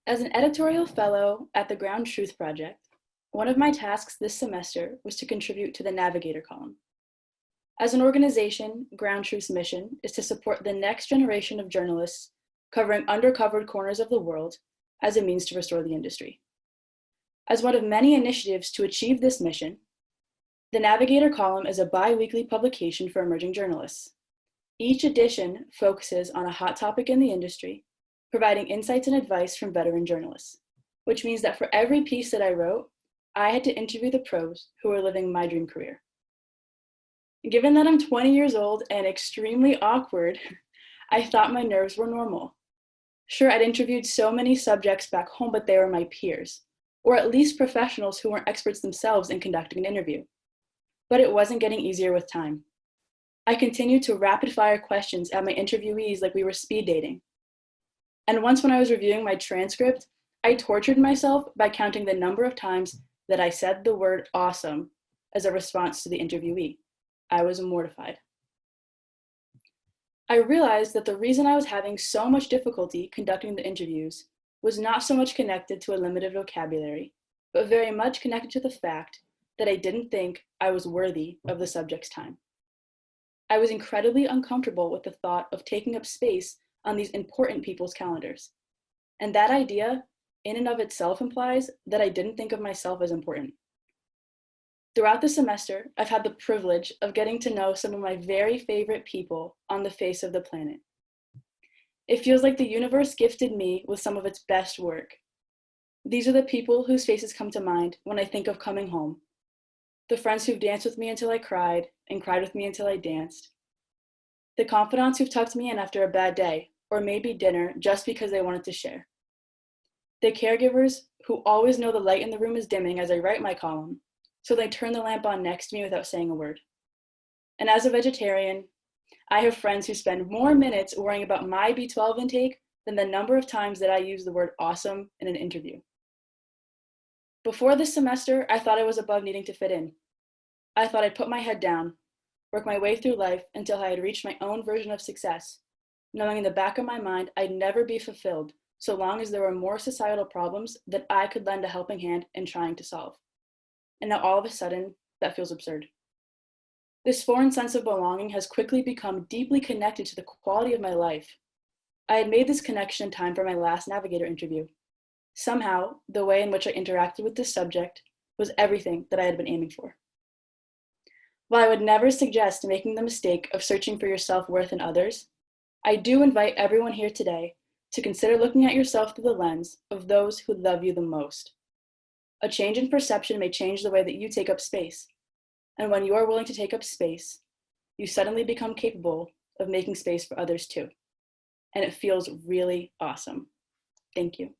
As an editorial fellow at the Ground Truth Project, one of my tasks this semester was to contribute to the Navigator column. As an organization, Ground Truth's mission is to support the next generation of journalists covering undercovered corners of the world as a means to restore the industry. As one of many initiatives to achieve this mission, the Navigator column is a bi-weekly publication for emerging journalists. Each edition focuses on a hot topic in the industry, providing insights and advice from veteran journalists, which means that for every piece that I wrote, I had to interview the pros who were living my dream career. Given that I'm 20 years old and extremely awkward, I thought my nerves were normal. Sure, I'd interviewed so many subjects back home, but they were my peers, or at least professionals who weren't experts themselves in conducting an interview. But it wasn't getting easier with time. I continued to rapid fire questions at my interviewees like we were speed dating. And once when I was reviewing my transcript, I tortured myself by counting the number of times that I said the word awesome as a response to the interviewee. I was mortified. I realized that the reason I was having so much difficulty conducting the interviews was not so much connected to a limited vocabulary, but very much connected to the fact that I didn't think I was worthy of the subject's time. I was incredibly uncomfortable with the thought of taking up space on these important people's calendars. And that idea, in and of itself, implies that I didn't think of myself as important. Throughout the semester, I've had the privilege of getting to know some of my very favorite people on the face of the planet. It feels like the universe gifted me with some of its best work. These are the people whose faces come to mind when I think of coming home. The friends who've danced with me until I cried and cried with me until I danced. The confidants who've tucked me in after a bad day, or maybe dinner just because they wanted to share. The caregivers who always know the light in the room is dimming as I write my column, so they turn the lamp on next to me without saying a word. And as a vegetarian, I have friends who spend more minutes worrying about my B12 intake than the number of times that I use the word awesome in an interview. Before this semester, I thought I was above needing to fit in. I thought I'd put my head down, work my way through life until I had reached my own version of success, knowing in the back of my mind I'd never be fulfilled so long as there were more societal problems that I could lend a helping hand in trying to solve. And now all of a sudden, that feels absurd. This foreign sense of belonging has quickly become deeply connected to the quality of my life. I had made this connection in time for my last Navigator interview. Somehow, the way in which I interacted with this subject was everything that I had been aiming for. While I would never suggest making the mistake of searching for your self-worth in others, I do invite everyone here today to consider looking at yourself through the lens of those who love you the most. A change in perception may change the way that you take up space. And when you are willing to take up space, you suddenly become capable of making space for others too. And it feels really awesome. Thank you.